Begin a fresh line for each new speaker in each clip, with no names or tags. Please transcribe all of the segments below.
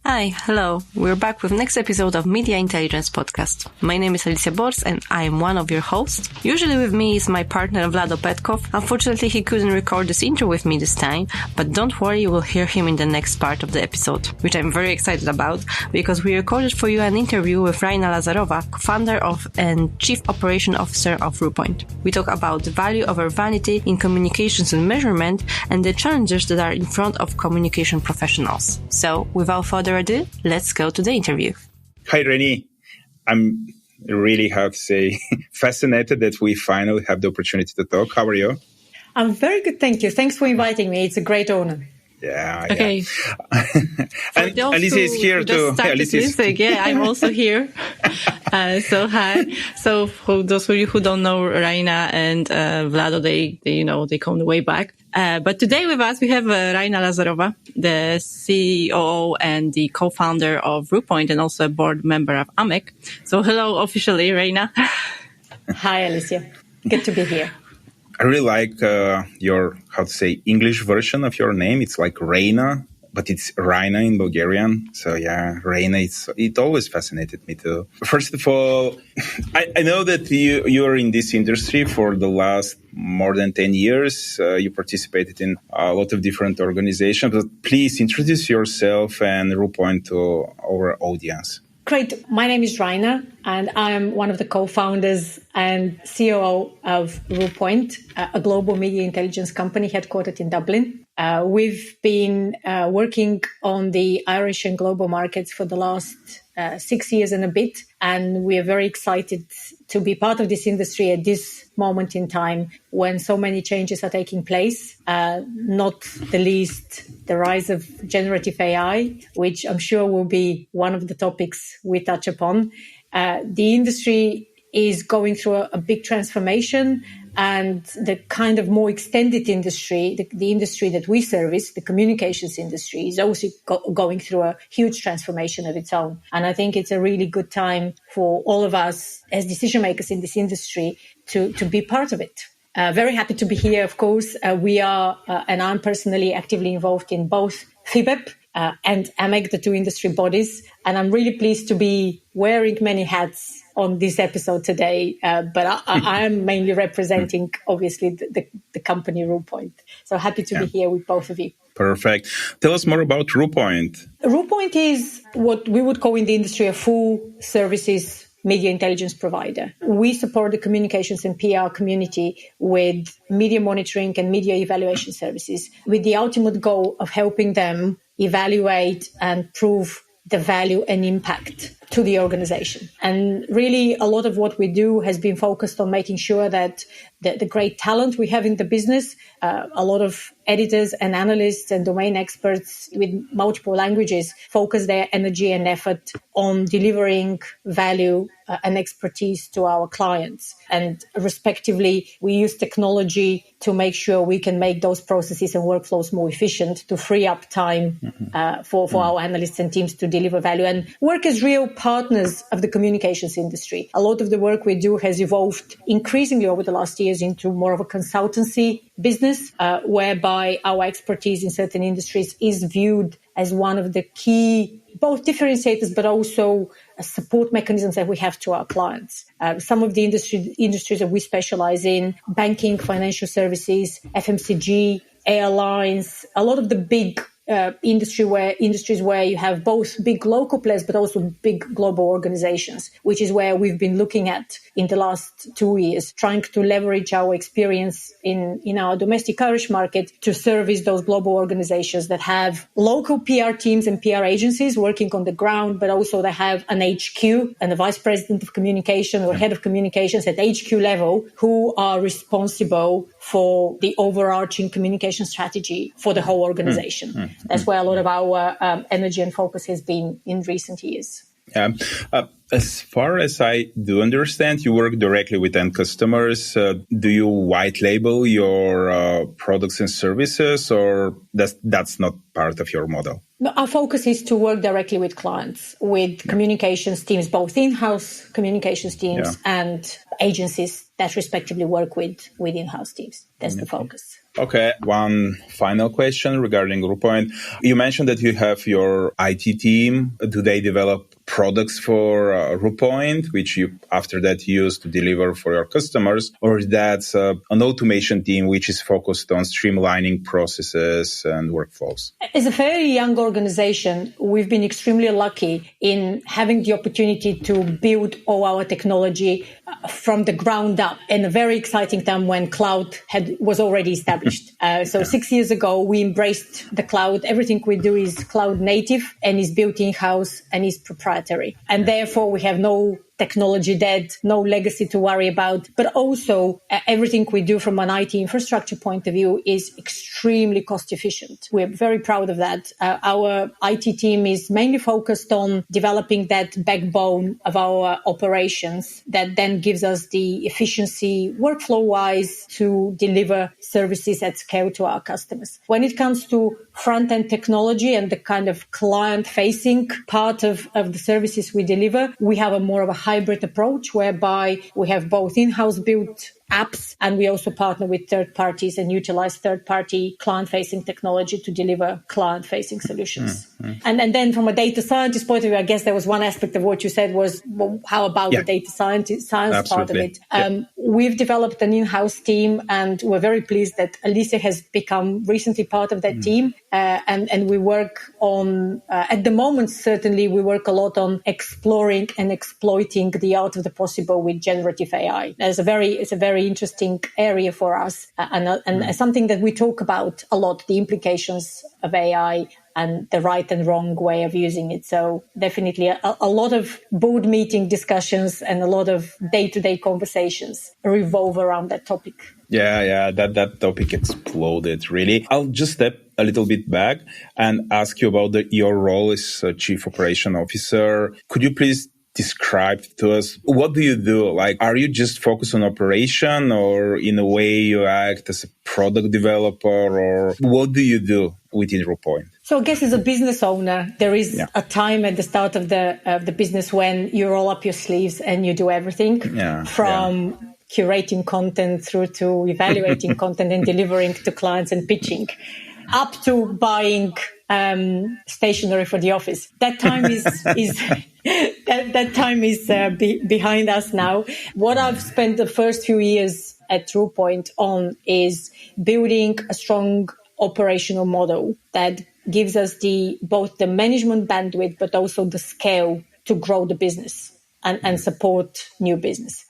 Hi, hello. We're back with next episode of Media Intelligence podcast. My name is Alicjia Bors and I am one of your hosts. Usually with me is my partner Vladimir Petkov. Unfortunately, he couldn't record this intro with me this time, but don't worry, you will hear him in the next part of the episode, which I'm very excited about because we recorded for you an interview with Raina Lazarova, co-founder of and chief operation officer of Ruepoint. We talk about the value over vanity in communications and measurement and the challenges that are in front of communication professionals. So, without further ado, let's go to the interview.
Hi, Raina. I'm really, fascinated that we finally have the opportunity to talk. How are you?
I'm very good, thank you. Thanks for inviting me. It's a great honor.
Yeah.
Okay.
And Alicjia is here too.
Yeah, I'm also here. So hi. So for those of you who don't know Raina and Vlado, they come way back. But today with us we have Raina Lazarova, the CEO and the co-founder of Ruepoint and also a board member of AMEC. So hello officially, Raina.
Hi, Alicjia. Good to be here.
I really like your, English version of your name. It's like Raina, but it's Raina in Bulgarian. So yeah, Raina, it always fascinated me too. First of all, I know that you are in this industry for the last more than 10 years. You participated in a lot of different organizations, but please introduce yourself and Ruepoint to our audience.
Great. My name is Raina, and I'm one of the co-founders and COO of Ruepoint, a global media intelligence company headquartered in Dublin. We've been working on the Irish and global markets for the last 6 years and a bit, and we are very excited to be part of this industry at this moment in time when so many changes are taking place, not the least the rise of generative AI, which I'm sure will be one of the topics we touch upon. The industry is going through a big transformation, and the kind of more extended industry, the industry that we service, the communications industry, is also going through a huge transformation of its own. And I think it's a really good time for all of us as decision makers in this industry to be part of it. Very happy to be here, of course. We are, and I'm personally actively involved in both FIBEP and AMEC, the two industry bodies. And I'm really pleased to be wearing many hats on this episode today. But I am mainly representing, obviously, the company Ruepoint. So happy to be here with both of you.
Perfect. Tell us more about Ruepoint.
Ruepoint is what we would call in the industry a full services media intelligence provider. We support the communications and PR community with media monitoring and media evaluation services with the ultimate goal of helping them evaluate and prove the value and impact to the organization. And really, a lot of what we do has been focused on making sure that the great talent we have in the business, a lot of editors and analysts and domain experts with multiple languages focus their energy and effort on delivering value and expertise to our clients. And respectively, we use technology to make sure we can make those processes and workflows more efficient to free up time for our analysts and teams to deliver value and work as real partners of the communications industry. A lot of the work we do has evolved increasingly over the last years into more of a consultancy business, whereby our expertise in certain industries is viewed as one of the key both differentiators but also support mechanisms that we have to our clients. Some of the industries that we specialize in, banking, financial services, FMCG, airlines, a lot of the big industries where you have both big local players but also big global organizations, which is where we've been looking at in the last 2 years, trying to leverage our experience in our domestic Irish market to service those global organizations that have local PR teams and PR agencies working on the ground, but also they have an HQ and a vice president of communication or head of communications at HQ level who are responsible for the overarching communication strategy for the whole organization. That's where a lot of our energy and focus has been in recent years.
As far as I do understand, you work directly with end customers. Do you white label your products and services, or that's not part of your model?
No, our focus is to work directly with clients, with communications teams, both in-house communications teams and agencies that respectively work with in-house teams. That's the focus.
Okay, one final question regarding Ruepoint. You mentioned that you have your IT team. Do they develop products for Ruepoint, which you after that use to deliver for your customers? Or that's an automation team which is focused on streamlining processes and workflows?
As a very young organization, we've been extremely lucky in having the opportunity to build all our technology from the ground up in a very exciting time when cloud was already established. 6 years ago, we embraced the cloud. Everything we do is cloud native and is built in-house and is proprietary. And therefore, we have no technology debt, no legacy to worry about, but also everything we do from an IT infrastructure point of view is extremely cost efficient. We're very proud of that. Our IT team is mainly focused on developing that backbone of our operations that then gives us the efficiency workflow-wise to deliver services at scale to our customers. When it comes to front-end technology and the kind of client-facing part of the services we deliver, we have a more of a hybrid approach whereby we have both in-house built apps and we also partner with third parties and utilize third-party client-facing technology to deliver client-facing solutions. And then from a data scientist point of view, I guess there was one aspect of what you said was, well, how about the data science part of it? We've developed an in-house team and we're very pleased that Alicjia has become recently part of that team. And we work on, at the moment, certainly we work a lot on exploring and exploiting the art of the possible with generative AI. It's a very interesting area for us and something that we talk about a lot, the implications of AI and the right and wrong way of using it. So definitely a lot of board meeting discussions and a lot of day-to-day conversations revolve around that topic.
Yeah, that topic exploded, really. I'll just step a little bit back and ask you about your role as Chief Operation Officer. Could you please describe to us, what do you do? Like, are you just focused on operation or in a way you act as a product developer or what do you do within Ruepoint?
So I guess as a business owner, there is a time at the start of the business when you roll up your sleeves and you do everything from curating content through to evaluating content and delivering to clients and pitching up to buying stationery for the office. That time is behind us now. What I've spent the first few years at Ruepoint on is building a strong operational model that gives us both the management bandwidth, but also the scale to grow the business and support new business.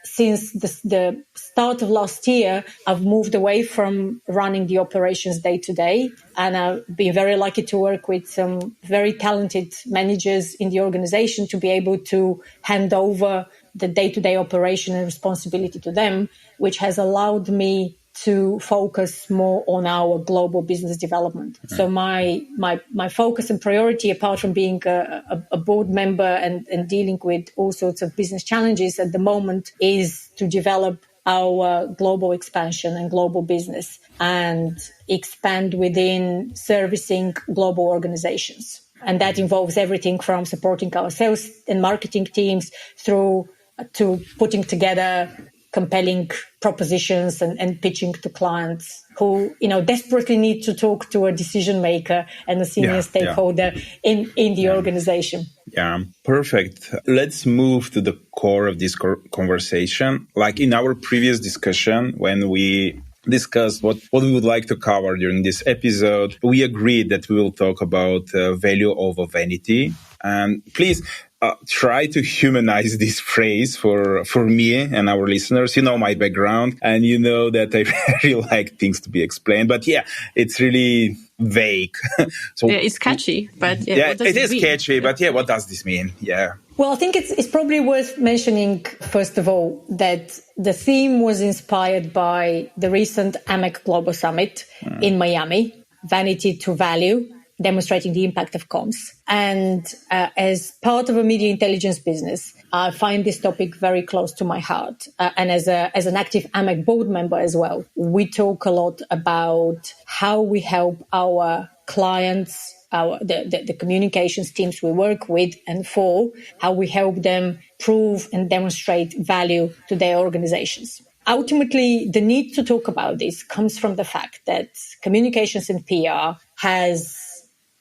Since the start of last year, I've moved away from running the operations day to day, and I've been very lucky to work with some very talented managers in the organization to be able to hand over the day-to-day operation and responsibility to them, which has allowed me to focus more on our global business development. So my focus and priority, apart from being a board member and dealing with all sorts of business challenges at the moment, is to develop our global expansion and global business and expand within servicing global organizations. And that involves everything from supporting our sales and marketing teams through to putting together compelling propositions and pitching to clients who, desperately need to talk to a decision maker and a senior stakeholder in the organization.
Yeah, perfect. Let's move to the core of this conversation. Like in our previous discussion, when we discussed what we would like to cover during this episode, we agreed that we will talk about value over vanity. And please try to humanize this phrase for me and our listeners. You know my background and you know that I really like things to be explained. But it's really vague. So
it's catchy, but
it is catchy, but what does this mean? Yeah.
Well, I think it's probably worth mentioning, first of all, that the theme was inspired by the recent AMEC Global Summit in Miami, Vanity to Value, demonstrating the impact of comms. And as part of a media intelligence business, I find this topic very close to my heart. And as an active AMEC board member as well, we talk a lot about how we help our clients, the communications teams we work with and for, how we help them prove and demonstrate value to their organizations. ultimately, the need to talk about this comes from the fact that communications and PR has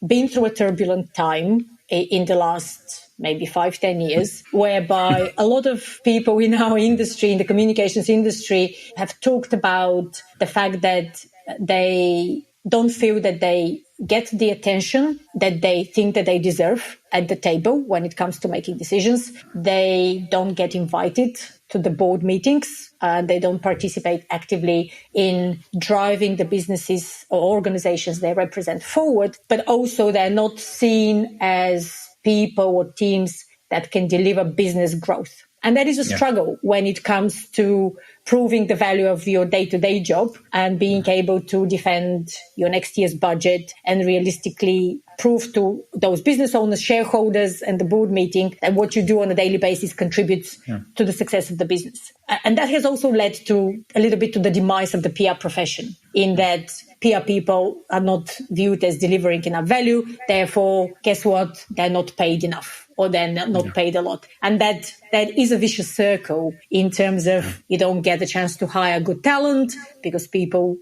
been through a turbulent time in the last maybe 5-10 years, whereby a lot of people in our industry, in the communications industry, have talked about the fact that they don't feel that they get the attention that they think that they deserve at the table when it comes to making decisions. They don't get invited to the board meetings. They don't participate actively in driving the businesses or organizations they represent forward, but also they're not seen as people or teams that can deliver business growth. And that is a struggle when it comes to proving the value of your day-to-day job and being able to defend your next year's budget and realistically prove to those business owners, shareholders, and the board meeting that what you do on a daily basis contributes to the success of the business. And that has also led to a little bit to the demise of the PR profession, in that PR people are not viewed as delivering enough value. Therefore, guess what? They're not paid enough, or they're not paid a lot. And that is a vicious circle in terms of you don't get a chance to hire good talent because people,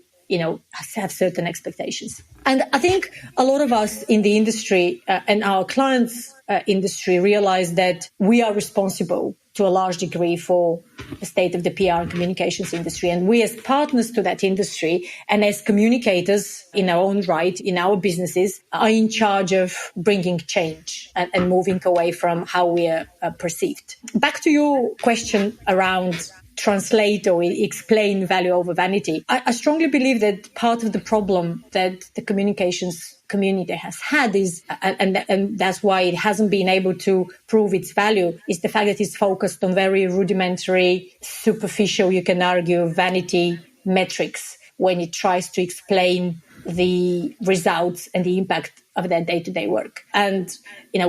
have certain expectations. And I think a lot of us in the industry and our clients' industry realize that we are responsible to a large degree for the state of the PR and communications industry. And we as partners to that industry and as communicators in our own right, in our businesses, are in charge of bringing change and moving away from how we are perceived. Back to your question around translate or explain value over vanity. I strongly believe that part of the problem that the communications community has had is, and that's why it hasn't been able to prove its value, is the fact that it's focused on very rudimentary, superficial, you can argue, vanity metrics when it tries to explain the results and the impact of their day-to-day work. And,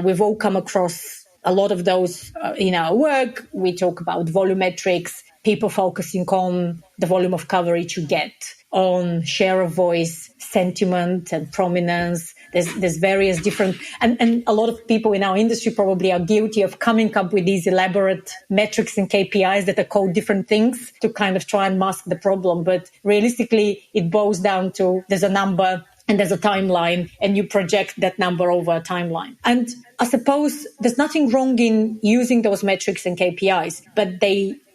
we've all come across a lot of those in our work. We talk about volumetrics, people focusing on the volume of coverage you get, on share of voice, sentiment and prominence. There's various different, and a lot of people in our industry probably are guilty of coming up with these elaborate metrics and KPIs that are called different things to kind of try and mask the problem. But realistically, it boils down to there's a number and there's a timeline, and you project that number over a timeline. And I suppose there's nothing wrong in using those metrics and KPIs, but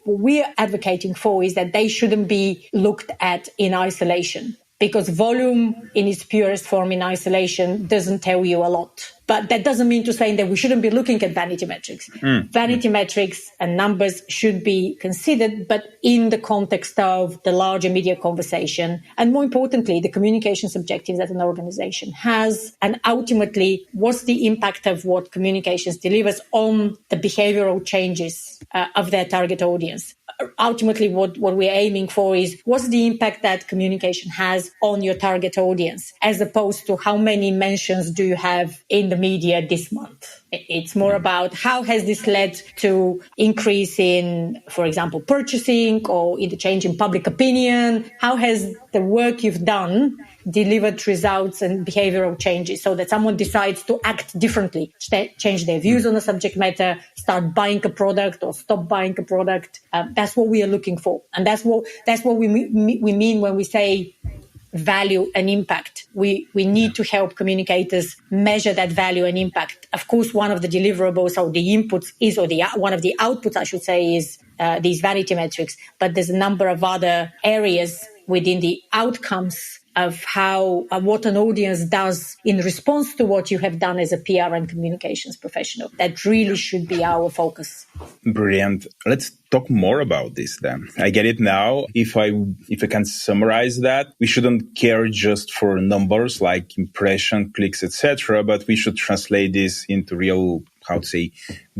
what we're advocating for is that they shouldn't be looked at in isolation, because volume in its purest form in isolation doesn't tell you a lot. But that doesn't mean to say that we shouldn't be looking at vanity metrics. Vanity metrics and numbers should be considered, but in the context of the larger media conversation, and more importantly, the communications objectives that an organization has, and ultimately, what's the impact of what communications delivers on the behavioral changes of their target audience. Ultimately, what we're aiming for is what's the impact that communication has on your target audience, as opposed to how many mentions do you have in the media this month. It's more about how has this led to increase in, for example, purchasing or in the change in public opinion. How has the work you've done delivered results and behavioral changes so that someone decides to act differently, change their views on a subject matter, start buying a product or stop buying a product. That's what we are looking for. And that's what we mean when we say value and impact. We need to help communicators measure that value and impact. Of course, one of the deliverables or the inputs is, or one of the outputs, I should say, is these vanity metrics. But there's a number of other areas within the outcomes of how what an audience does in response to what you have done as a PR and communications professional. That really should be our focus.
Brilliant. Let's talk more about this then. I get it now. If I can summarize that, we shouldn't care just for numbers like impression, clicks, etc., but we should translate this into real,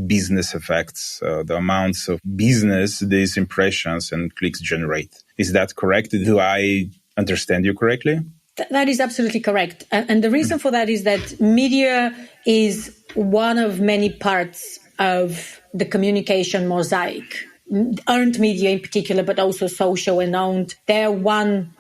business effects, the amounts of business these impressions and clicks generate. Is that correct? Do I understand you correctly?
That is absolutely correct. And the reason for that is that media is one of many parts of the communication mosaic. earned media in particular, but also social and owned, they're one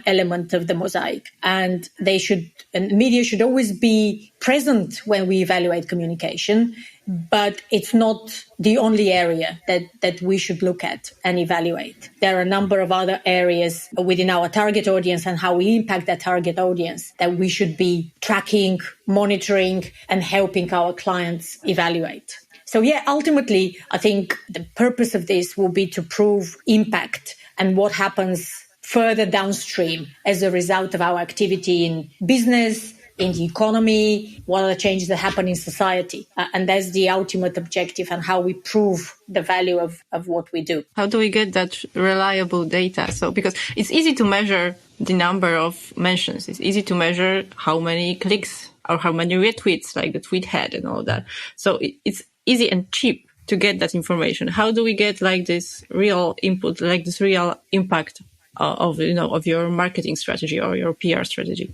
element of the mosaic. And media should always be present when we evaluate communication, but it's not the only area that we should look at and evaluate. There are a number of other areas within our target audience and how we impact that target audience that we should be tracking, monitoring, and helping our clients evaluate. So ultimately, I think the purpose of this will be to prove impact and what happens further downstream as a result of our activity in business, in the economy, what are the changes that happen in society. And that's the ultimate objective and how we prove the value of what we do.
How do we get that reliable data? So, because it's easy to measure the number of mentions. It's easy to measure how many clicks or how many retweets like the tweet had and all that. So it's easy and cheap to get that information. How do we get like this real input, like this real impact of your marketing strategy or your PR strategy?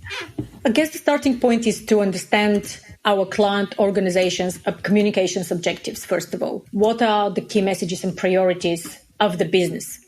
I guess the starting point is to understand our client organization's communications objectives, first of all. What are the key messages and priorities of the business?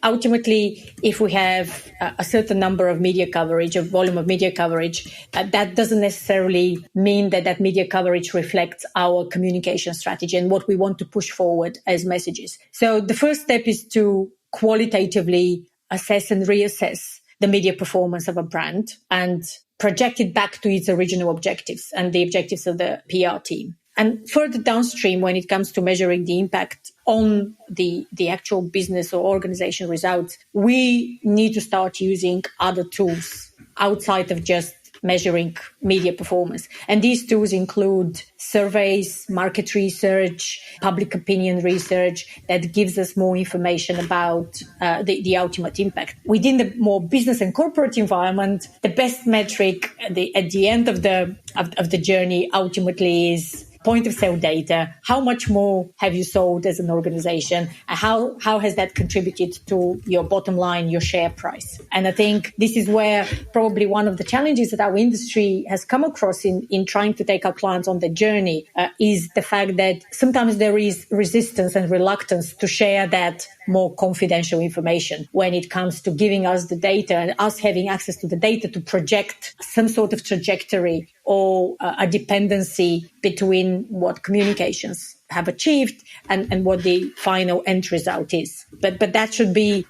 Ultimately, if we have a certain number of media coverage, a volume of media coverage, that doesn't necessarily mean that media coverage reflects our communication strategy and what we want to push forward as messages. So the first step is to qualitatively assess and reassess the media performance of a brand and project it back to its original objectives and the objectives of the PR team. And further downstream, when it comes to measuring the impact on the actual business or organization results, we need to start using other tools outside of just measuring media performance. And these tools include surveys, market research, public opinion research that gives us more information about the ultimate impact. Within the more business and corporate environment, the best metric at the end of the journey ultimately is point of sale data. How much more have you sold as an organization? How has that contributed to your bottom line, your share price? And I think this is where probably one of the challenges that our industry has come across in trying to take our clients on the journey is the fact that sometimes there is resistance and reluctance to share that more confidential information when it comes to giving us the data and us having access to the data to project some sort of trajectory or a dependency between what communications have achieved and what the final end result is. But that should be,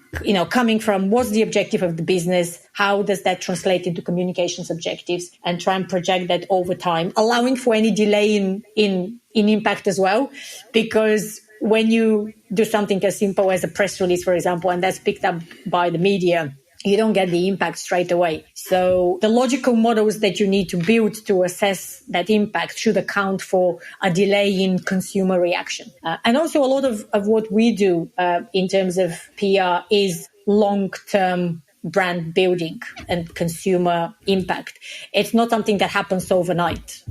coming from what's the objective of the business, how does that translate into communications objectives, and try and project that over time, allowing for any delay in impact as well. Because when you do something as simple as a press release, for example, and that's picked up by the media, you don't get the impact straight away. So the logical models that you need to build to assess that impact should account for a delay in consumer reaction. And also a lot of what we do in terms of PR is long-term brand building and consumer impact. It's not something that happens overnight.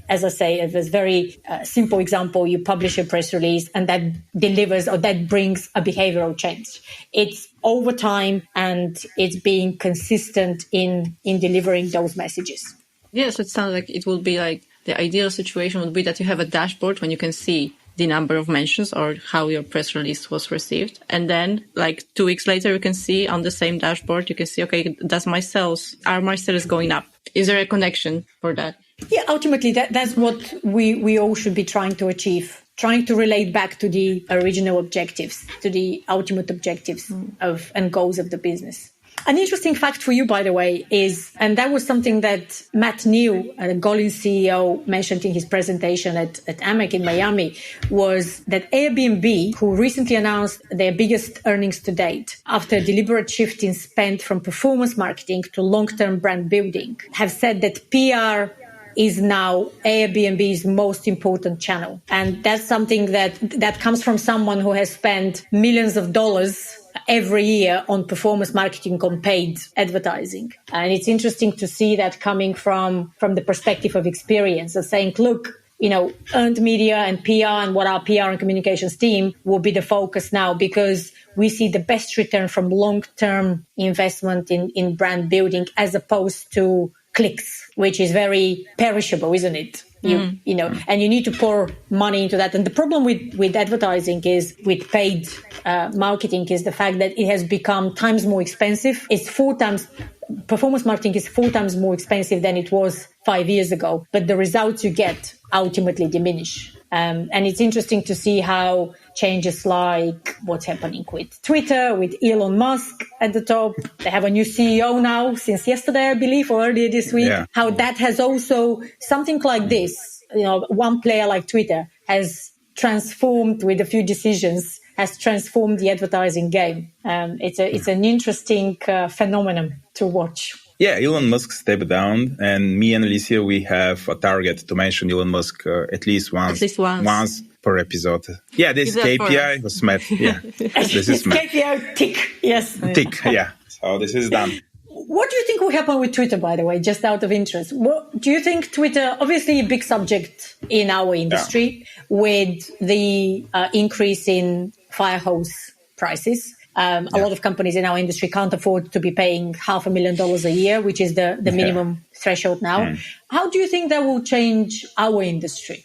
As I say, as a very simple example, you publish a press release and that delivers or that brings a behavioral change. It's over time and it's being consistent in delivering those messages.
Yes, it sounds like it will be like the ideal situation would be that you have a dashboard when you can see the number of mentions or how your press release was received. And then like 2 weeks later, you can see on the same dashboard, you can see, okay, are my sales going up? Is there a connection for that?
Yeah, ultimately, that's what we all should be trying to achieve, trying to relate back to the original objectives, to the ultimate objectives and goals of the business. An interesting fact for you, by the way, is, and that was something that Matt New, the Golin CEO, mentioned in his presentation at AMEC in Miami, was that Airbnb, who recently announced their biggest earnings to date after a deliberate shift in spend from performance marketing to long-term brand building, have said that PR is now Airbnb's most important channel. And that's something that comes from someone who has spent millions of dollars every year on performance marketing, on paid advertising. And it's interesting to see that coming from the perspective of experience, of saying, look, earned media and PR and what our PR and communications team will be the focus now, because we see the best return from long-term investment in brand building as opposed to clicks, which is very perishable, isn't it? You know, and you need to pour money into that. And the problem with advertising is with paid marketing is the fact that it has become times more expensive. Performance marketing is 4 times more expensive than it was 5 years ago, but the results you get ultimately diminish. And it's interesting to see how changes like what's happening with Twitter, with Elon Musk at the top. They have a new CEO now since yesterday, I believe, or earlier this week. Yeah. How that has also something like this, you know, one player like Twitter has transformed with a few decisions, has transformed the advertising game. It's an interesting phenomenon to watch.
Yeah, Elon Musk stepped down, and me and Alicjia, we have a target to mention Elon Musk at least once per episode. Yeah, this KPI was met. Yeah, this is met.
KPI tick. Yes,
tick. Yeah, so this is done.
What do you think will happen with Twitter, by the way, just out of interest? What do you think Twitter, obviously a big subject in our industry with the increase in fire hose prices? A lot of companies in our industry can't afford to be paying $500,000 a year, which is the minimum threshold now. How do you think that will change our industry?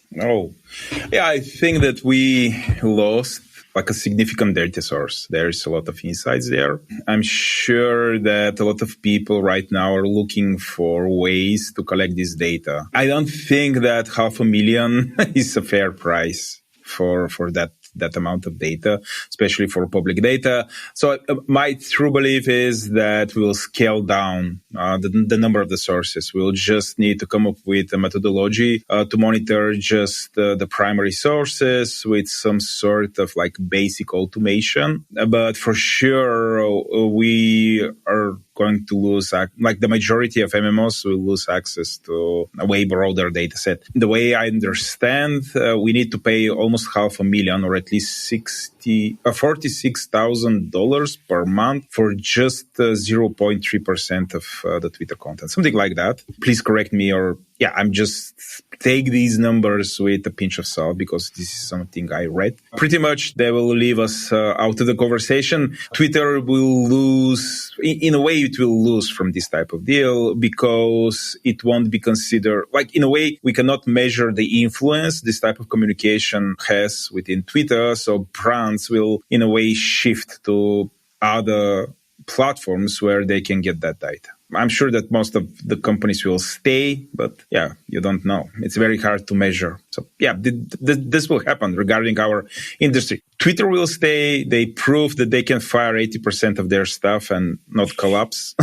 I think that we lost like a significant data source. There's a lot of insights there. I'm sure that a lot of people right now are looking for ways to collect this data. I don't think that $500,000 is a fair price for that amount of data, especially for public data. So my true belief is that we'll scale down the number of the sources. We'll just need to come up with a methodology to monitor just the primary sources with some sort of like basic automation. But for sure, we are going to lose, like the majority of MMOs will lose access to a way broader data set. The way I understand, we need to pay almost $500,000 or at least $46,000 per month for just 0.3% of the Twitter content, something like that. Please correct me, or I'm just take these numbers with a pinch of salt because this is something I read. Pretty much they will leave us out of the conversation. Twitter will lose, in a way it will lose from this type of deal because it won't be considered, like in a way we cannot measure the influence this type of communication has within Twitter. So brands will in a way shift to other platforms where they can get that data. I'm sure that most of the companies will stay, but you don't know. It's very hard to measure. So this will happen regarding our industry. Twitter will stay. They prove that they can fire 80% of their staff and not collapse.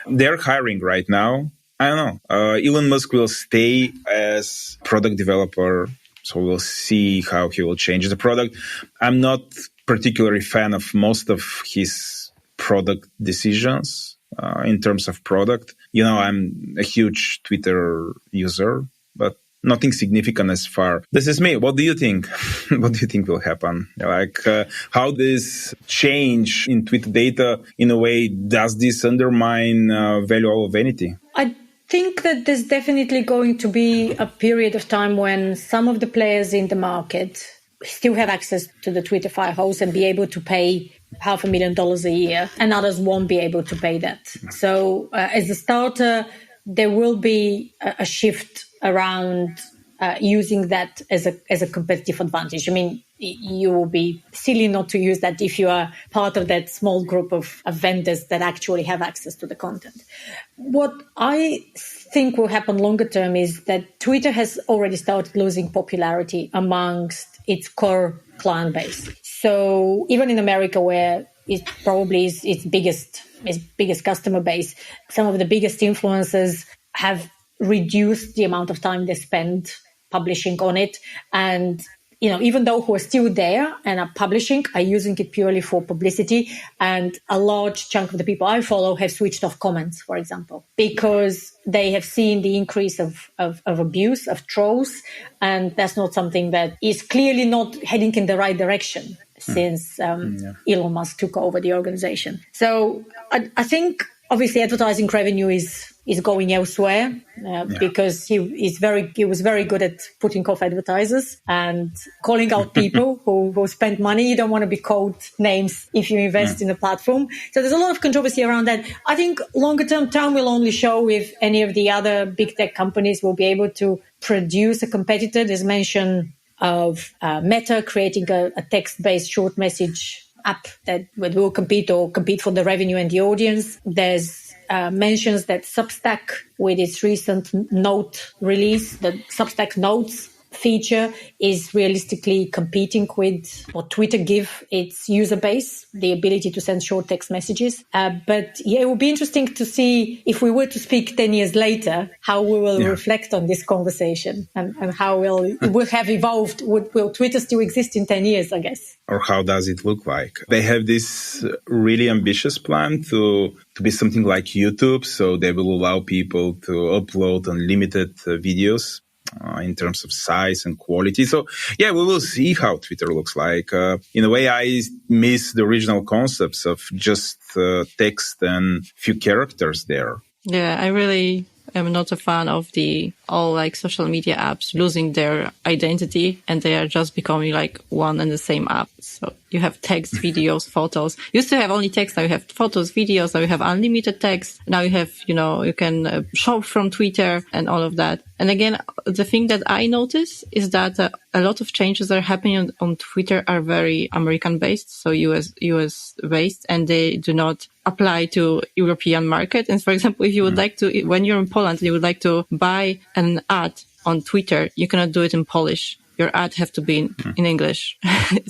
They're hiring right now. I don't know. Elon Musk will stay as product developer. So we'll see how he will change the product. I'm not particularly fan of most of his product decisions. In terms of product, I'm a huge Twitter user, but nothing significant as far. This is me. What do you think? What do you think will happen? Like how this change in Twitter data, in a way, does this undermine value of vanity?
I think that there's definitely going to be a period of time when some of the players in the market still have access to the Twitter firehose and be able to pay $500,000 a year, and others won't be able to pay that. So as a starter, there will be a shift around using that as a competitive advantage. I mean, you will be silly not to use that if you are part of that small group of vendors that actually have access to the content. What I think will happen longer term is that Twitter has already started losing popularity amongst its core client base. So even in America, where it probably is its biggest customer base, some of the biggest influencers have reduced the amount of time they spend publishing on it. And, even though who are still there and are publishing, are using it purely for publicity. And a large chunk of the people I follow have switched off comments, for example, because they have seen the increase of abuse, of trolls. And that's not something that is clearly not heading in the right direction since Elon Musk took over the organization. So I think obviously advertising revenue is going elsewhere because he was very good at putting off advertisers and calling out people who spend money. You don't want to be called names if you invest in a platform. So there's a lot of controversy around that. I think longer term, time will only show if any of the other big tech companies will be able to produce a competitor. There's mention of Meta creating a text-based short message app that will compete for the revenue and the audience. There's mentions that Substack, with its recent note release, the Substack Notes feature, is realistically competing with what Twitter give its user base, the ability to send short text messages. But yeah, it will be interesting to see if we were to speak 10 years later, how we will reflect on this conversation and how it will have evolved. Will Twitter still exist in 10 years, I guess?
Or how does it look like? They have this really ambitious plan to be something like YouTube. So they will allow people to upload unlimited videos in terms of size and quality. So yeah, we will see how Twitter looks like. In a way, I miss the original concepts of just text and few characters there.
Yeah, I really am not a fan of all social media apps losing their identity and they are just becoming like one and the same app. So you have text, videos, photos. Used to have only text. Now you have photos, videos. Now you have unlimited text. Now you have, you can shop from Twitter and all of that. And again, the thing that I notice is that a lot of changes that are happening on Twitter are very American based, so US based, and they do not apply to European market. And for example, if you would like to, when you're in Poland, you would like to buy an ad on Twitter, you cannot do it in Polish. Your ad have to be in English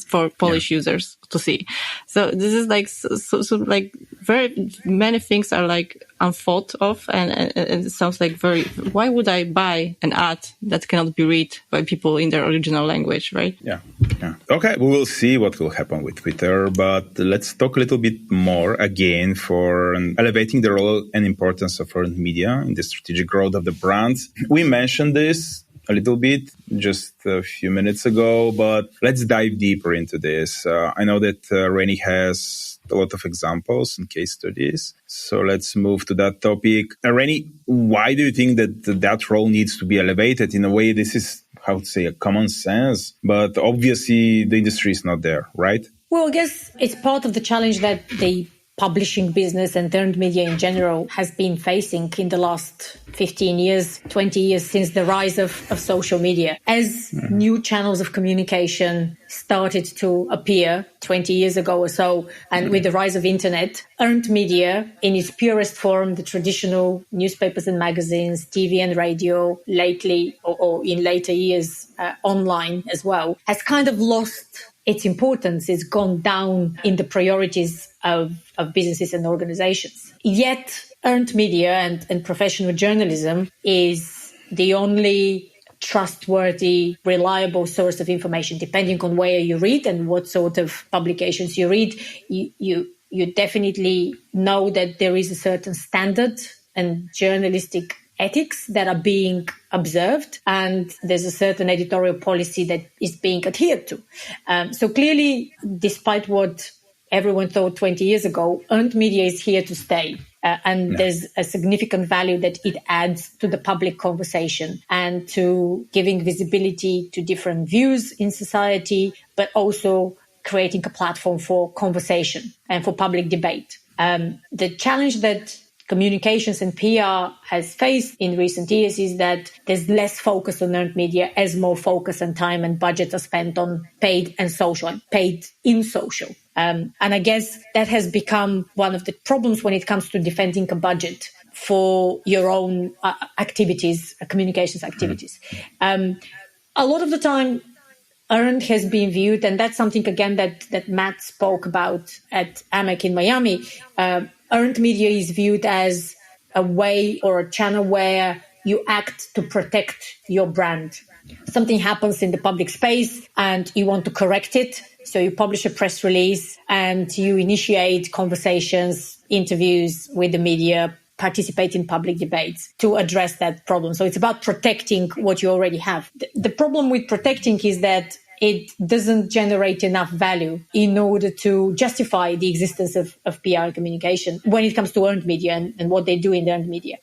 for Polish users to see. So this is like very many things are like unthought of, and it sounds like why would I buy an ad that cannot be read by people in their original language, right?
Yeah. Okay, we will see what will happen with Twitter, but let's talk a little bit more again for elevating the role and importance of earned media in the strategic growth of the brands. We mentioned this a little bit just a few minutes ago, but let's dive deeper into this. I know that Raina has a lot of examples and case studies, so let's move to that topic. Raina, why do you think that role needs to be elevated? In a way, this is, how to say, a common sense, but obviously the industry is not there, right?
Well, I guess it's part of the challenge that the publishing business and earned media in general has been facing in the last 15 years, 20 years since the rise of social media. As new channels of communication started to appear 20 years ago or so, and with the rise of internet, earned media in its purest form, the traditional newspapers and magazines, TV and radio, lately or in later years, online as well, has kind of lost its importance. It's gone down in the priorities of businesses and organizations. Yet earned media and professional journalism is the only trustworthy, reliable source of information. Depending on where you read and what sort of publications you read, you definitely know that there is a certain standard and journalistic ethics that are being observed, and there's a certain editorial policy that is being adhered to. So clearly, despite what everyone thought 20 years ago, earned media is here to stay. There's a significant value that it adds to the public conversation and to giving visibility to different views in society, but also creating a platform for conversation and for public debate. The challenge that communications and PR has faced in recent years is that there's less focus on earned media as more focus and time and budget are spent on paid and social, paid in social. And I guess that has become one of the problems when it comes to defending a budget for your own activities, communications activities. A lot of the time, earned has been viewed, and that's something, again, that Matt spoke about at AMEC in Miami. Earned media is viewed as a way or a channel where you act to protect your brand. Something happens in the public space and you want to correct it. So you publish a press release and you initiate conversations, interviews with the media, participate in public debates to address that problem. So it's about protecting what you already have. The problem with protecting is that it doesn't generate enough value in order to justify the existence of PR communication when it comes to earned media and what they do in the earned media.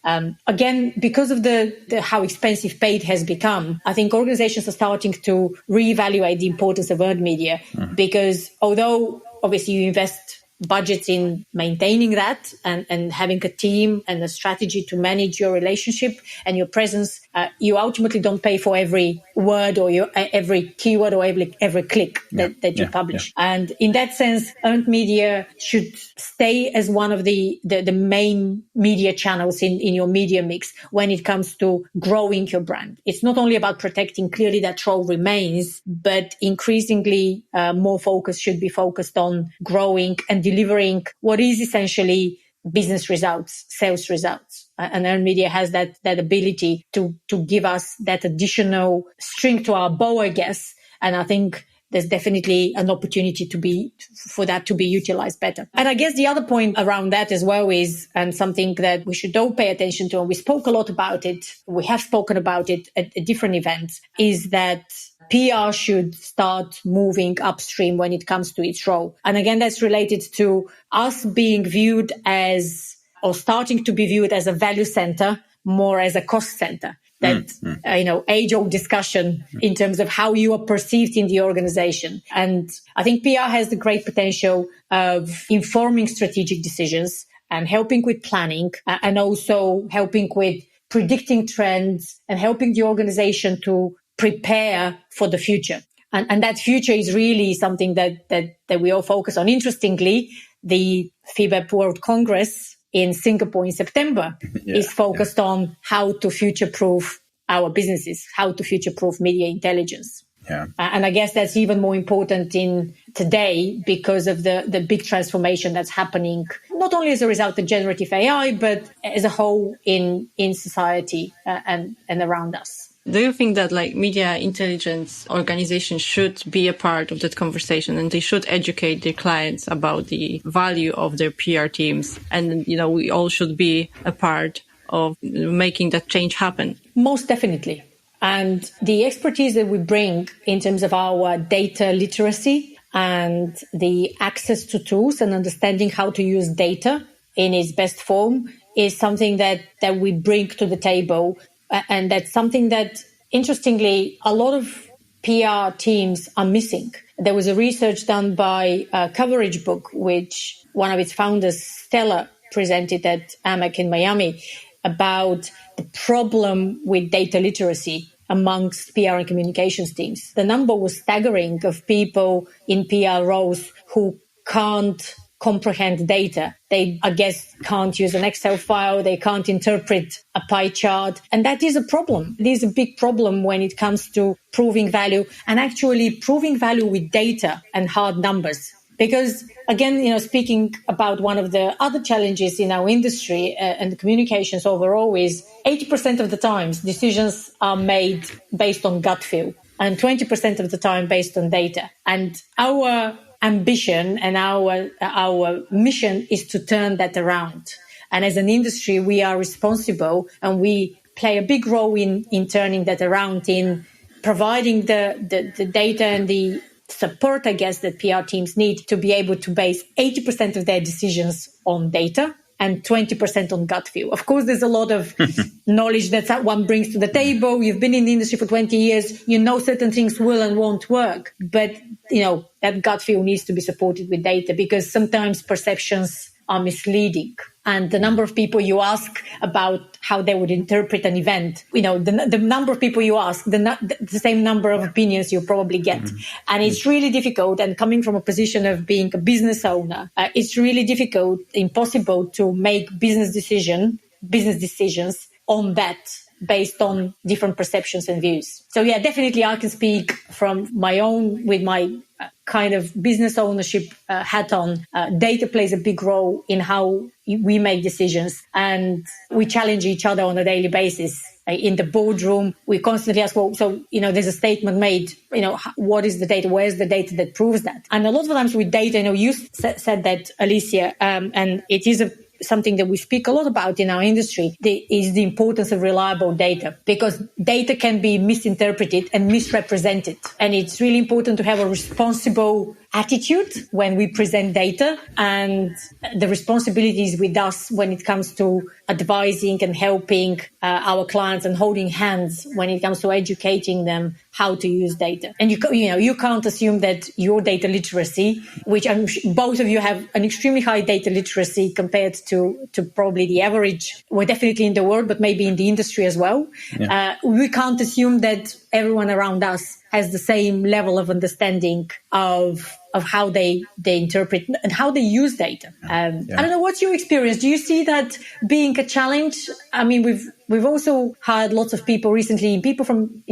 Again, because of the how expensive paid has become, I think organizations are starting to reevaluate the importance of earned media, because although obviously you invest budgets in maintaining that and having a team and a strategy to manage your relationship and your presence, you ultimately don't pay for every word or every keyword or every click that you publish. And in that sense, earned media should stay as one of the main media channels in your media mix when it comes to growing your brand. It's not only about protecting, clearly that role remains, but increasingly more focus should be focused on growing and delivering what is essentially business results, sales results. And earned media has that ability to give us that additional string to our bow, I guess. And I think there's definitely an opportunity for that to be utilized better. And I guess the other point around that as well is, and something that we should all pay attention to, and we spoke a lot about it, we have spoken about it at different events, is that PR should start moving upstream when it comes to its role. And again, that's related to us being viewed as, or starting to be viewed as a value center, more as a cost center. That, age-old discussion in terms of how you are perceived in the organization. And I think PR has the great potential of informing strategic decisions and helping with planning, and also helping with predicting trends and helping the organization to prepare for the future. And that future is really something that we all focus on. Interestingly, the FIBEP World Congress in Singapore in September is focused on how to future-proof our businesses, how to future-proof media intelligence. And I guess that's even more important in today because of the big transformation that's happening, not only as a result of generative AI, but as a whole in society and around us.
Do you think that media intelligence organizations should be a part of that conversation, and they should educate their clients about the value of their PR teams? And, we all should be a part of making that change happen.
Most definitely. And the expertise that we bring in terms of our data literacy and the access to tools and understanding how to use data in its best form is something that we bring to the table. And that's something that, interestingly, a lot of PR teams are missing. There was a research done by Coverage Book, which one of its founders, Stella, presented at AMEC in Miami, about the problem with data literacy amongst PR and communications teams. The number was staggering of people in PR roles who can't comprehend data. They, I guess, can't use an Excel file. They can't interpret a pie chart. And that is a problem. It is a big problem when it comes to proving value, and actually proving value with data and hard numbers. Because again, speaking about one of the other challenges in our industry and the communications overall is 80% of the times decisions are made based on gut feel and 20% of the time based on data. And our ambition and our mission is to turn that around. And as an industry, we are responsible, and we play a big role in turning that around, in providing the data and the support, I guess, that PR teams need to be able to base 80% of their decisions on data and 20% on gut feel. Of course, there's a lot of knowledge that one brings to the table. You've been in the industry for 20 years. You know certain things will and won't work. But, that gut feel needs to be supported with data, because sometimes perceptions are misleading. And the number of people you ask about how they would interpret an event, the number of people you ask, the same number of opinions you probably get. And it's really difficult. And coming from a position of being a business owner, it's really difficult, impossible to make business decisions on that, based on different perceptions and views. So yeah, definitely I can speak from my own, with my kind of business ownership hat on. Data plays a big role in how we make decisions, and we challenge each other on a daily basis. In the boardroom, we constantly ask, there's a statement made, what is the data? Where's the data that proves that? And a lot of times with data, you said that, Alicjia, and it is a something that we speak a lot about in our industry, is the importance of reliable data, because data can be misinterpreted and misrepresented. And it's really important to have a responsible attitude when we present data, and the responsibility is with us when it comes to advising and helping our clients and holding hands when it comes to educating them how to use data. And you can't assume that your data literacy, which both of you have an extremely high data literacy compared to probably the average, well, definitely in the world, but maybe in the industry as well. Yeah. We can't assume that everyone around us has the same level of understanding of how they interpret and how they use data. I don't know, what's your experience? Do you see that being a challenge? I mean, we've also had lots of people recently, people from,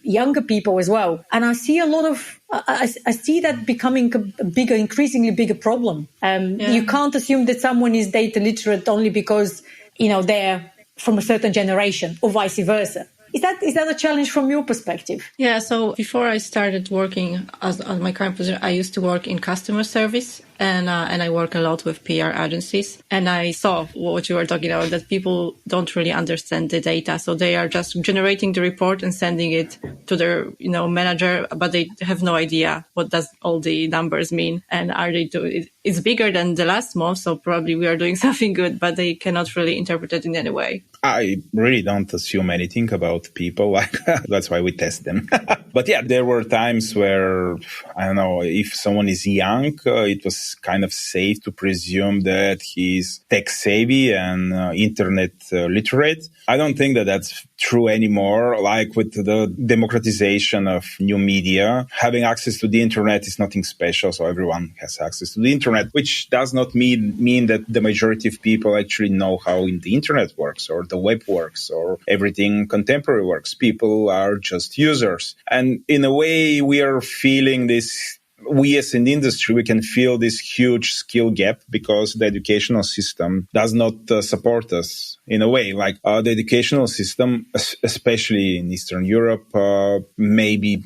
younger people as well. And I see a lot of, I see that becoming a increasingly bigger problem. You can't assume that someone is data literate only because, they're from a certain generation or vice versa. Is that a challenge from your perspective?
Yeah, so before I started working on my current position, I used to work in customer service, and I work a lot with PR agencies. And I saw what you were talking about, that people don't really understand the data. So they are just generating the report and sending it to their, manager, but they have no idea what does all the numbers mean. And are they doing it's bigger than the last month, so probably we are doing something good, but they cannot really interpret it in any way.
I really don't assume anything about people. That's why we test them. But yeah, there were times where, I don't know, if someone is young, it was kind of safe to presume that he's tech savvy and internet literate. I don't think that that's true anymore. Like with the democratization of new media, having access to the internet is nothing special. So everyone has access to the internet, which does not mean that the majority of people actually know how the internet works or the web works or everything contemporary works. People are just users. And in a way, we are feeling this. We as an industry, we can feel this huge skill gap because the educational system does not support us in a way. Like the educational system, especially in Eastern Europe, maybe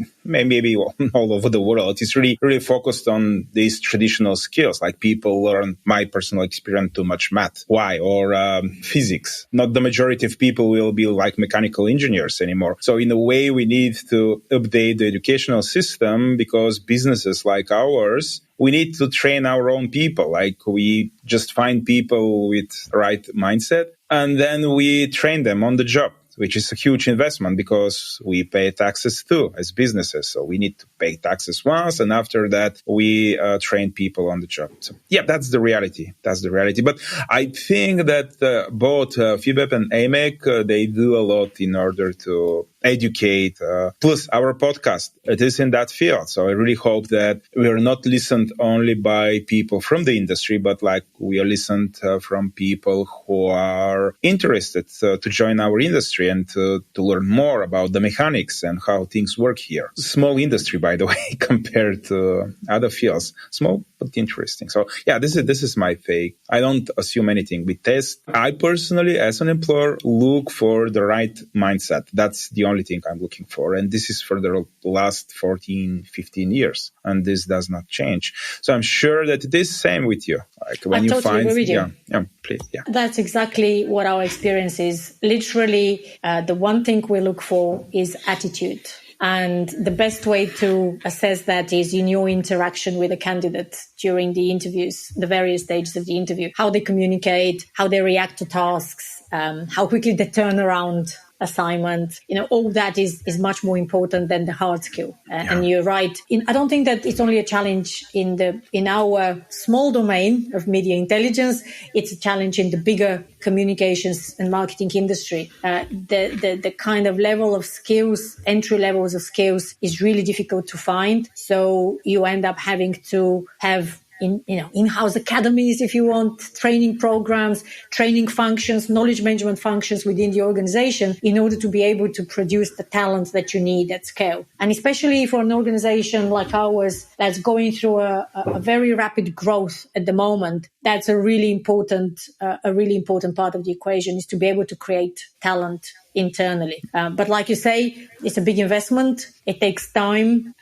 all over the world, is really focused on these traditional skills. Like people learn, my personal experience, too much math. Why? Or physics. Not the majority of people will be like mechanical engineers anymore. So in a way, we need to update the educational system because businesses like ours, we need to train our own people. Like we just find people with the right mindset and then we train them on the job, which is a huge investment because we pay taxes too as businesses. So we need to pay taxes once, and after that, we train people on the job. So yeah, that's the reality. But I think that both FIBEP and AMEC, they do a lot in order to educate, plus our podcast, it is in that field. So I really hope that we are not listened only by people from the industry, but like we are listened from people who are interested to join our industry and to learn more about the mechanics and how things work here. Small industry, by the way, compared to other fields. Small, but interesting. So yeah, this is my take. I don't assume anything. We test. I personally, as an employer, look for the right mindset. That's the only thing I'm looking for. And this is for the last 14, 15 years. And this does not change. So I'm sure that it is the same with you. Like when you
totally
find,
agree with you.
Yeah, please, yeah.
That's exactly what our experience is. Literally, the one thing we look for is attitude. And the best way to assess that is in your interaction with a candidate during the interviews, the various stages of the interview, how they communicate, how they react to tasks, how quickly they turn around assignment. All that is much more important than the hard skill. And you're right. I don't think that it's only a challenge in our small domain of media intelligence. It's a challenge in the bigger communications and marketing industry. The kind of level of skills, entry levels of skills is really difficult to find. So you end up having to have in-house academies, if you want, training programs, training functions, knowledge management functions within the organization in order to be able to produce the talent that you need at scale. And especially for an organization like ours that's going through a very rapid growth at the moment, that's a really important part of the equation, is to be able to create talent internally. But like you say, it's a big investment. It takes time.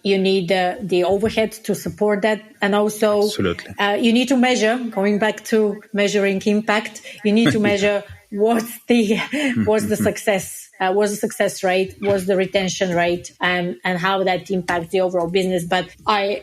You need the overhead to support that. And also, you need to measure, going back to measuring impact, you need to measure what's the success rate, what's the retention rate, and how that impacts the overall business. But I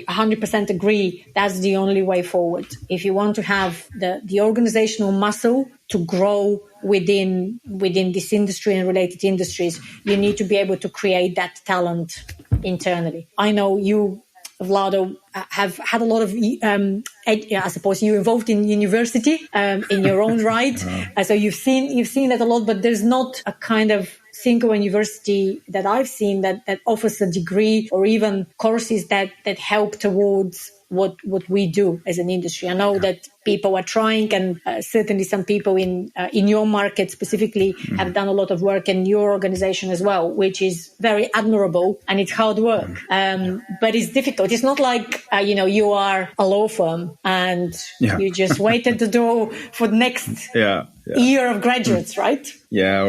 100% agree that's the only way forward. If you want to have the organizational muscle to grow within this industry and related industries, you need to be able to create that talent internally. I know you, Vlado, have had a lot of, I suppose you're involved in university in your own right. So you've seen that a lot, but there's not a kind of single university that I've seen that offers a degree or even courses that help towards what we do as an industry. I know that people are trying, and certainly some people in your market specifically have done a lot of work in your organization as well, which is very admirable, and it's hard work. But it's difficult. It's not like, you are a law firm and you just wait at the door for the next year of graduates, right?
Yeah,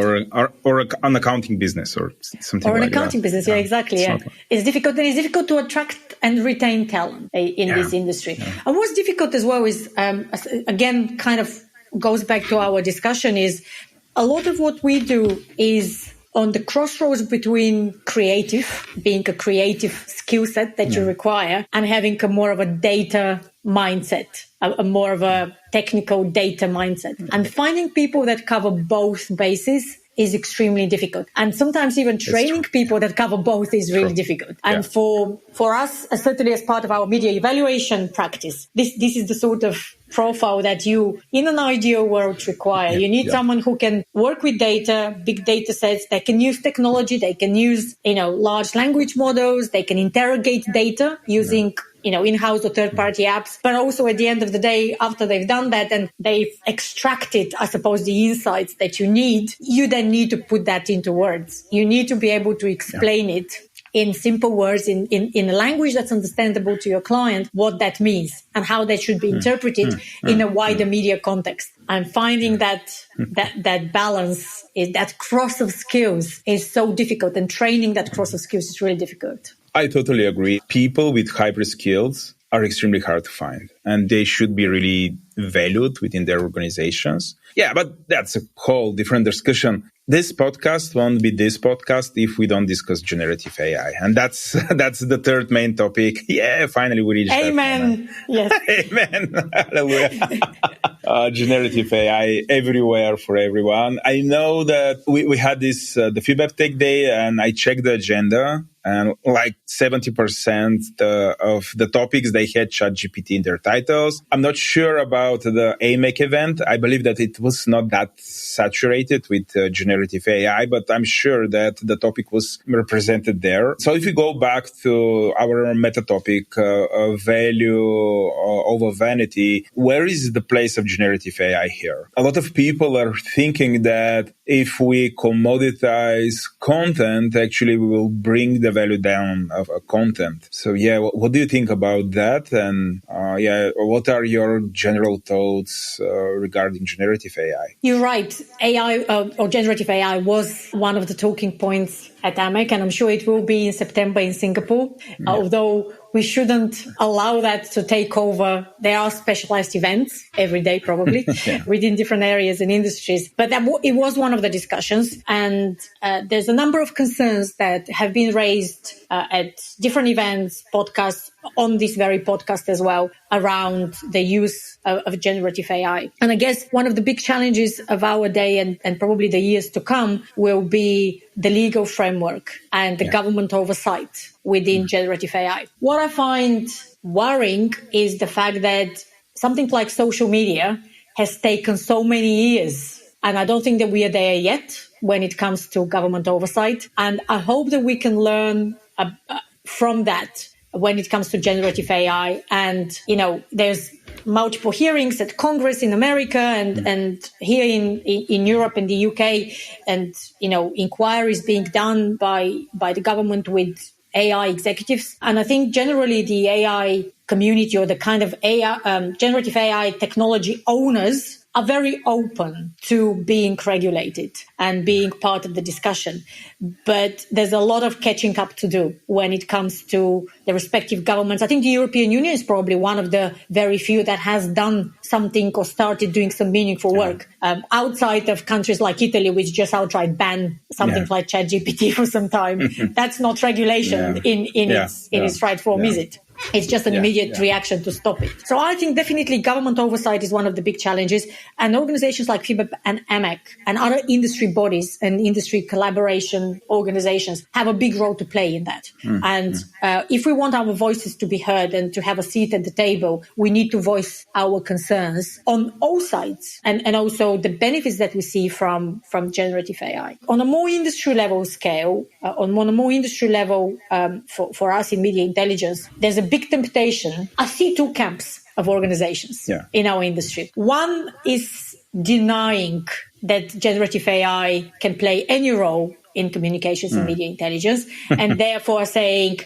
or an accounting business or something like that. Or an
accounting business, exactly. Yeah. It's difficult, and it's difficult to attract and retain talent in this industry. Yeah. And what's difficult as well is, again, kind of goes back to our discussion, is a lot of what we do is on the crossroads between being a creative skill set that you require, and having a more of a data mindset, a more of a technical data mindset. And finding people that cover both bases is extremely difficult. And sometimes even training people that cover both is really difficult. And for us, certainly as part of our media evaluation practice, this is the sort of profile that you, in an ideal world, require. You need someone who can work with data, big data sets, they can use technology, they can use, large language models, they can interrogate data using in-house or third-party apps. But also at the end of the day, after they've done that and they've extracted, I suppose, the insights that you need, you then need to put that into words. You need to be able to explain it in simple words, in a language that's understandable to your client, what that means and how that should be interpreted in a wider media context. And finding that balance, that cross of skills is so difficult, and training that cross of skills is really difficult.
I totally agree. People with hyper skills are extremely hard to find, and they should be really valued within their organizations. Yeah, but that's a whole different discussion. This podcast won't be this podcast if we don't discuss generative AI. And that's the third main topic. Yeah, finally we reached
Amen. Yes.
Amen. Hallelujah. Generative AI everywhere for everyone. I know that we had this, the FIBEP Tech Day, and I checked the agenda, and like 70% of the topics, they had ChatGPT in their titles. I'm not sure about the AMEC event. I believe that it was not that saturated with generative AI, but I'm sure that the topic was represented there. So if we go back to our meta topic, value over vanity, where is the place of generative AI here? A lot of people are thinking that if we commoditize content, actually we will bring the value down of content. So what do you think about that? And what are your general thoughts regarding generative AI?
You're right. AI or generative AI was one of the talking points at AMEC, and I'm sure it will be in September in Singapore, although we shouldn't allow that to take over. There are specialized events every day, probably, within different areas and industries. But it was one of the discussions. And there's a number of concerns that have been raised at different events, podcasts, on this very podcast as well, around the use of generative AI. And I guess one of the big challenges of our day and probably the years to come will be the legal framework and the government oversight within generative AI. What I find worrying is the fact that something like social media has taken so many years, and I don't think that we are there yet when it comes to government oversight. And I hope that we can learn from that when it comes to generative AI. And, there's multiple hearings at Congress in America and here in Europe and the UK, and, inquiries being done by the government with AI executives. And I think generally the AI community, or the kind of AI, generative AI technology owners, are very open to being regulated and being part of the discussion. But there's a lot of catching up to do when it comes to the respective governments. I think the European Union is probably one of the very few that has done something or started doing some meaningful work outside of countries like Italy, which just outright ban something like ChatGPT for some time. That's not regulation in its right form, is it? It's just an immediate reaction to stop it. So I think definitely government oversight is one of the big challenges. And organizations like FIBEP and AMEC and other industry bodies and industry collaboration organizations have a big role to play in that. And if we want our voices to be heard and to have a seat at the table, we need to voice our concerns on all sides and also the benefits that we see from generative AI. On a more industry level scale, for us in media intelligence, there's a big temptation. I see two camps of organizations in our industry. One is denying that generative AI can play any role in communications and media intelligence, and therefore saying,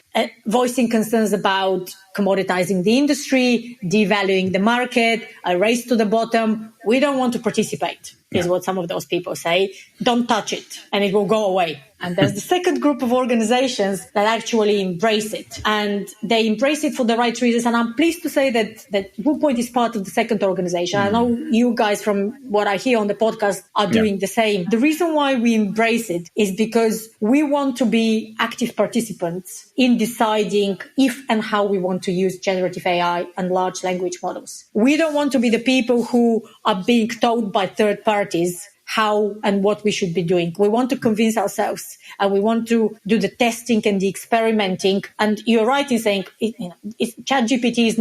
voicing concerns about commoditizing the industry, devaluing the market, a race to the bottom. We don't want to participate, is what some of those people say. Don't touch it, and it will go away. And there's the second group of organizations that actually embrace it. And they embrace it for the right reasons. And I'm pleased to say that Ruepoint is part of the second organization. I know you guys, from what I hear on the podcast, are doing the same. The reason why we embrace it is because we want to be active participants in deciding if and how we want to use generative AI and large language models. We don't want to be the people who are being told by third parties how and what we should be doing. We want to convince ourselves, and we want to do the testing and the experimenting. And you're right in saying, ChatGPT is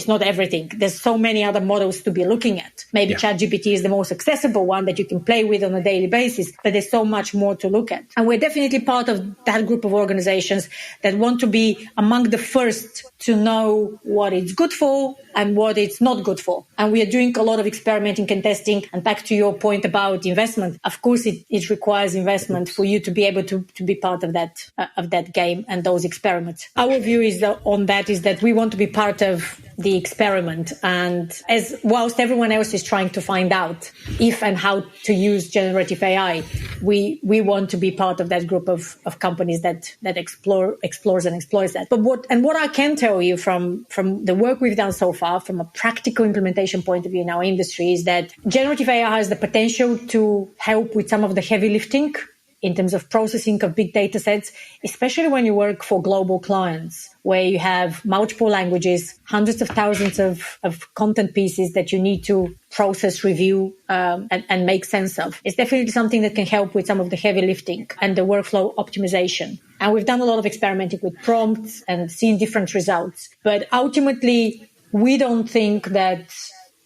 not everything. There's so many other models to be looking at. Maybe ChatGPT is the most accessible one that you can play with on a daily basis, but there's so much more to look at. And we're definitely part of that group of organizations that want to be among the first to know what it's good for and what it's not good for. And we are doing a lot of experimenting and testing. And back to your point about investment, of course, it requires investment for you to be able to be part of that game and those experiments. Our view is that we want to be part of the experiment. And whilst everyone else is trying to find out if and how to use generative AI, we want to be part of that group of companies that explores and exploits that. But what I can tell you from the work we've done so far, from a practical implementation point of view in our industry, is that generative AI has the potential to help with some of the heavy lifting in terms of processing of big data sets, especially when you work for global clients, where you have multiple languages, hundreds of thousands of content pieces that you need to process, review, and make sense of. It's definitely something that can help with some of the heavy lifting and the workflow optimization. And we've done a lot of experimenting with prompts and seen different results. But ultimately, we don't think that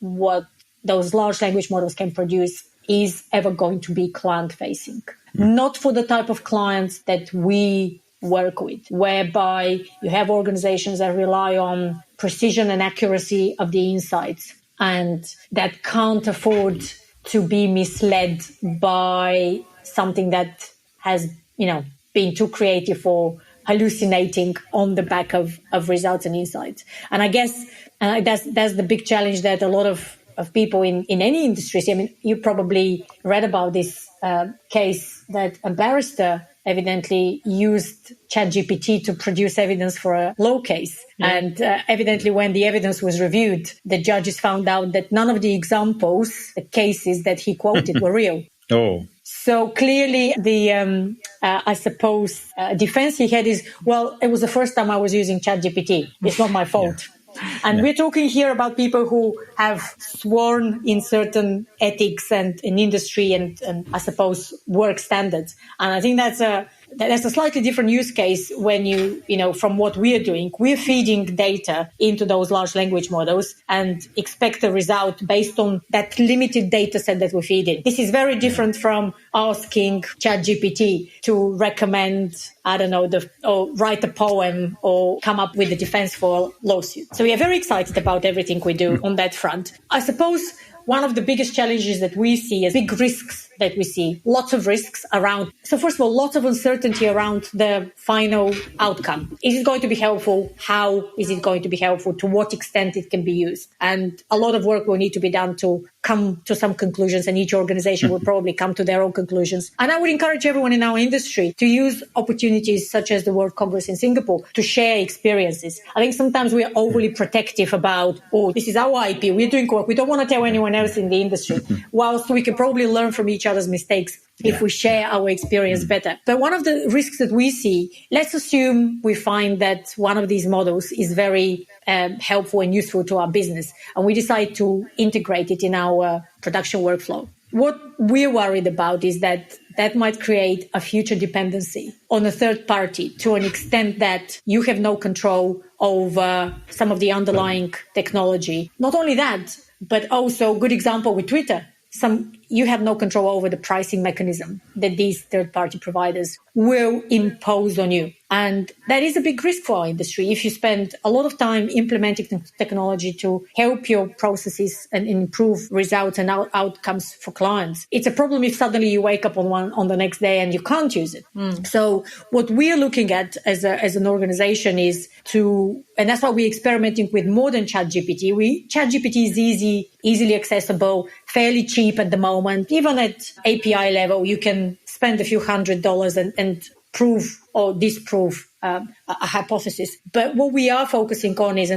what those large language models can produce is ever going to be client-facing. Not for the type of clients that we work with, whereby you have organizations that rely on precision and accuracy of the insights and that can't afford to be misled by something that has, been too creative or hallucinating on the back of results and insights. And I guess that's the big challenge that a lot of people in any industry. I mean, you probably read about this case that a barrister evidently used ChatGPT to produce evidence for a law case. Yeah. And evidently when the evidence was reviewed, the judges found out that none of the examples, the cases that he quoted were real.
Oh.
So clearly the, defense he had is, well, it was the first time I was using ChatGPT. It's not my fault. Yeah. And we're talking here about people who have sworn in certain ethics and in industry and I suppose work standards. And I think that's a slightly different use case when from what we're doing. We're feeding data into those large language models and expect a result based on that limited data set that we feed in. This is very different from asking ChatGPT to recommend, or write a poem or come up with a defense for a lawsuit. So we are very excited about everything we do on that front. I suppose one of the biggest challenges that we see as big risks that we see. Lots of risks around. So first of all, lots of uncertainty around the final outcome. Is it going to be helpful? How is it going to be helpful? To what extent it can be used? And a lot of work will need to be done to come to some conclusions, and each organization will probably come to their own conclusions. And I would encourage everyone in our industry to use opportunities such as the World Congress in Singapore to share experiences. I think sometimes we are overly protective about, oh, this is our IP, we're doing work, we don't want to tell anyone else in the industry, whilst we can probably learn from each other's mistakes if we share our experience better. But one of the risks that we see, let's assume we find that one of these models is very helpful and useful to our business, and we decide to integrate it in our production workflow. What we're worried about is that that might create a future dependency on a third party to an extent that you have no control over some of the underlying technology. Not only that, but also, good example with Twitter. You have no control over the pricing mechanism that these third-party providers will impose on you. And that is a big risk for our industry. If you spend a lot of time implementing technology to help your processes and improve results and outcomes for clients, it's a problem if suddenly you wake up on the next day and you can't use it. So what we're looking at as an organization is and that's why we're experimenting with more than ChatGPT. ChatGPT is easily accessible, fairly cheap at the moment. Even at API level, you can spend a few $100s and prove or disprove a hypothesis. But what we are focusing on is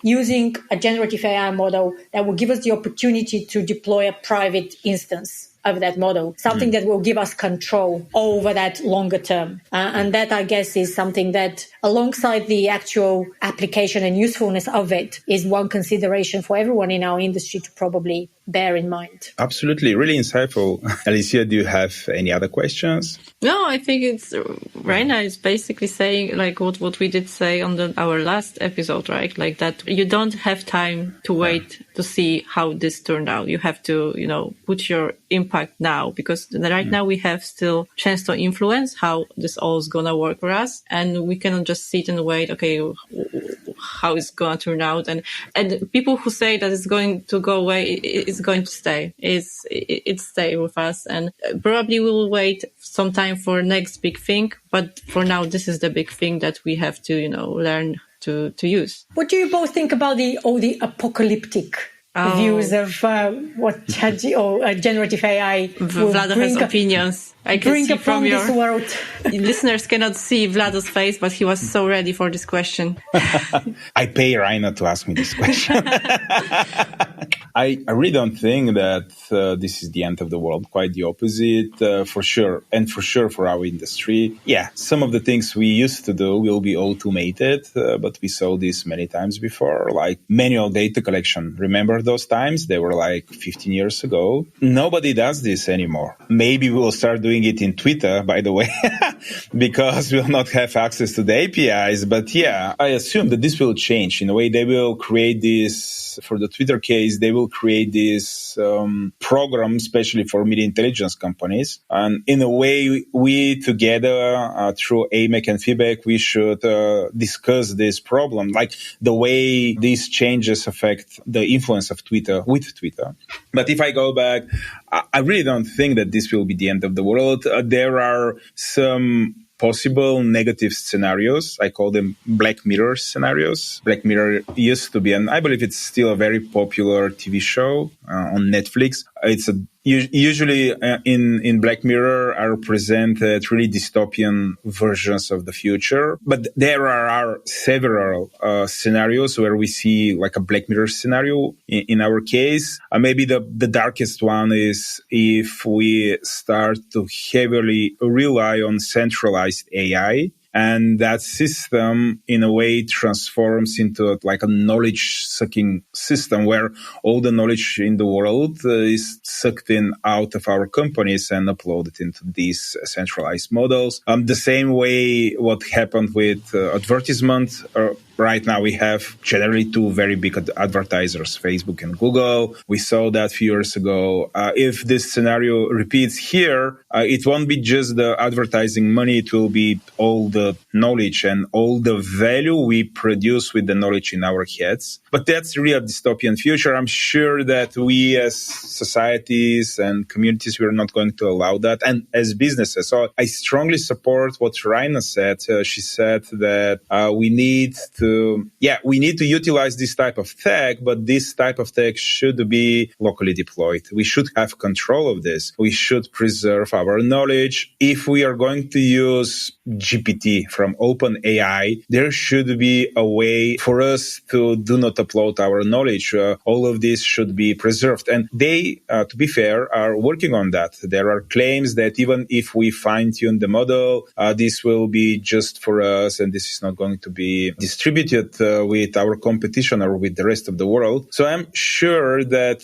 using a generative AI model that will give us the opportunity to deploy a private instance of that model, something that will give us control over that longer term. And that, I guess, is something that, alongside the actual application and usefulness of it, is one consideration for everyone in our industry to probably bear in mind.
Absolutely. Really insightful. Alicjia, do you have any other questions?
No, I think Raina is basically saying like what we did say on our last episode, right? Like that you don't have time to wait to see how this turned out. You have to, put your impact now, because right now we have still chance to influence how this all is going to work for us. And we cannot just sit and wait, okay, how it's going to turn out. And people who say that it's going to go away, it's going to stay. It's stay with us. And probably we will wait some time for next big thing. But for now, this is the big thing that we have to, learn to use.
What do you both think about the apocalyptic views of what generative AI
Vlado has opinions. I can
bring
see
upon
from
this world.
Listeners cannot see Vlado's face, but he was so ready for this question.
I pay Raina to ask me this question. I really don't think that this is the end of the world. Quite the opposite, for sure. And for sure for our industry. Yeah, some of the things we used to do will be automated, but we saw this many times before, like manual data collection. Remember those times? They were like 15 years ago. Nobody does this anymore. Maybe we will start doing it in Twitter, by the way, because we'll not have access to the APIs. But yeah, I assume that this will change. In a way, they will create this, for the Twitter case, they will create this program, especially for media intelligence companies. And in a way, we together, through AMEC and FIBEP, we should discuss this problem, like the way these changes affect the influence of Twitter with Twitter. But if I go back, I really don't think that this will be the end of the world. There are some possible negative scenarios. I call them Black Mirror scenarios. Black Mirror used to be, and I believe it's still a very popular TV show on Netflix. It's usually in Black Mirror are presented really dystopian versions of the future. But there are several scenarios where we see like a Black Mirror scenario. In our case, maybe the darkest one is if we start to heavily rely on centralized AI. And that system, in a way, transforms into like a knowledge-sucking system where all the knowledge in the world is sucked in out of our companies and uploaded into these centralized models. The same way what happened with advertisement right now we have generally two very big advertisers, Facebook and Google. We saw that a few years ago. If this scenario repeats here, it won't be just the advertising money. It will be all the knowledge and all the value we produce with the knowledge in our heads. But that's really a dystopian future. I'm sure that we as societies and communities, we're not going to allow that. And as businesses, so I strongly support what Raina said. She said that we need to utilize this type of tech, but this type of tech should be locally deployed. We should have control of this. We should preserve our knowledge. If we are going to use GPT from OpenAI, there should be a way for us to do not upload our knowledge. All of this should be preserved. And they, to be fair, are working on that. There are claims that even if we fine-tune the model, this will be just for us and this is not going to be distributed with our competition or with the rest of the world. So I'm sure that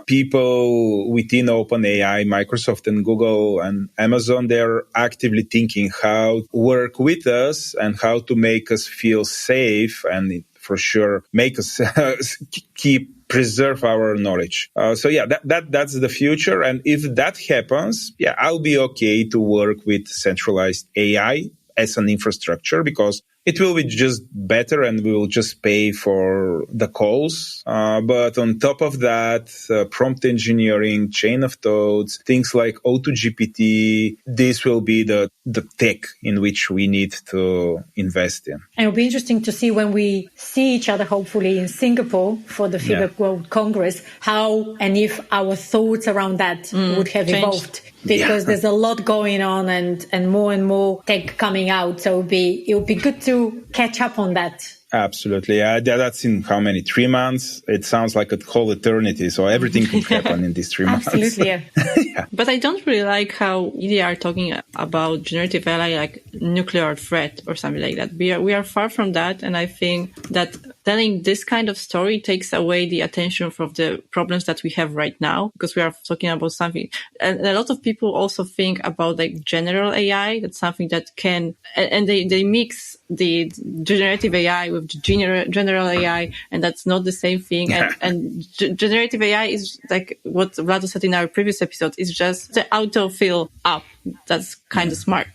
people within OpenAI, Microsoft and Google and Amazon, they're actively thinking how to work with us and how to make us feel safe and for sure make us preserve our knowledge. That's the future. And if that happens, I'll be okay to work with centralized AI as an infrastructure because it will be just better and we will just pay for the calls. But on top of that, prompt engineering, chain of thoughts, things like AutoGPT, this will be the tech in which we need to invest in.
And it'll be interesting to see when we see each other, hopefully in Singapore for the FIBEP World Congress, how and if our thoughts around that would have evolved. Because there's a lot going on and more tech coming out. So it would be good to catch up on that.
Absolutely. That's in how many? 3 months? It sounds like a whole eternity. So everything can happen in these 3 months.
Absolutely,
yeah. But I don't really like how they are talking about generative AI like nuclear threat or something like that. We are far from that. And I think that telling this kind of story takes away the attention from the problems that we have right now, because we are talking about something. And a lot of people also think about like general AI. That's something that can, and they mix the generative AI with general AI, and that's not the same thing. And generative AI is like what Vlado said in our previous episode, is just the autofill app. That's kind of smart.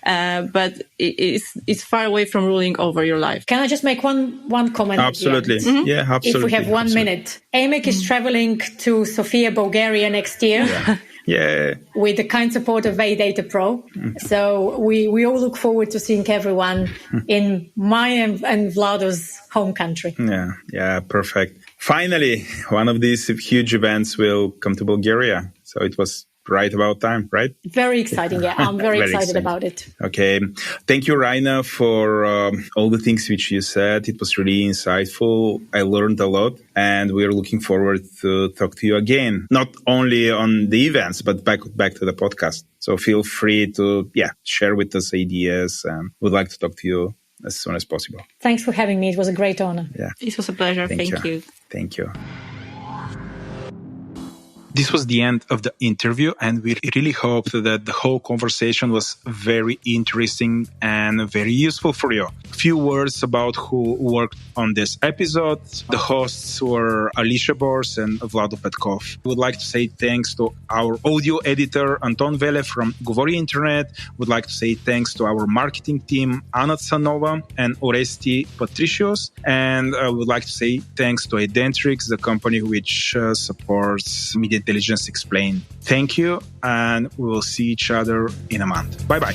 But it's far away from ruling over your life.
Can I just make one comment?
Absolutely. Mm-hmm. Yeah, absolutely.
If we have 1 minute. AMEC is traveling to Sofia, Bulgaria next year.
Yeah.
With the kind support of Data Pro. Mm-hmm. So we all look forward to seeing everyone in my and Vlado's home country.
Yeah, perfect. Finally, one of these huge events will come to Bulgaria. So it was right about time, right?
Very exciting. Yeah, I'm very excited about it.
Okay. Thank you, Raina, for all the things which you said. It was really insightful. I learned a lot and we're looking forward to talk to you again, not only on the events, but back to the podcast. So feel free to, share with us ideas and we'd like to talk to you as soon as possible.
Thanks for having me. It was a great honor.
Yeah.
It was a pleasure. Thank you.
Thank you. This was the end of the interview, and we really hope that the whole conversation was very interesting and very useful for you. A few words about who worked on this episode. The hosts were Alicjia Bors and Vladimir Petkov. We would like to say thanks to our audio editor, Anton Vele from Govori Internet. Would like to say thanks to our marketing team, Anna Tsanova and Oresti Patricios. And I would like to say thanks to Identrics, the company which supports Media Intelligence Explained. Thank you, and we will see each other in a month. Bye-bye.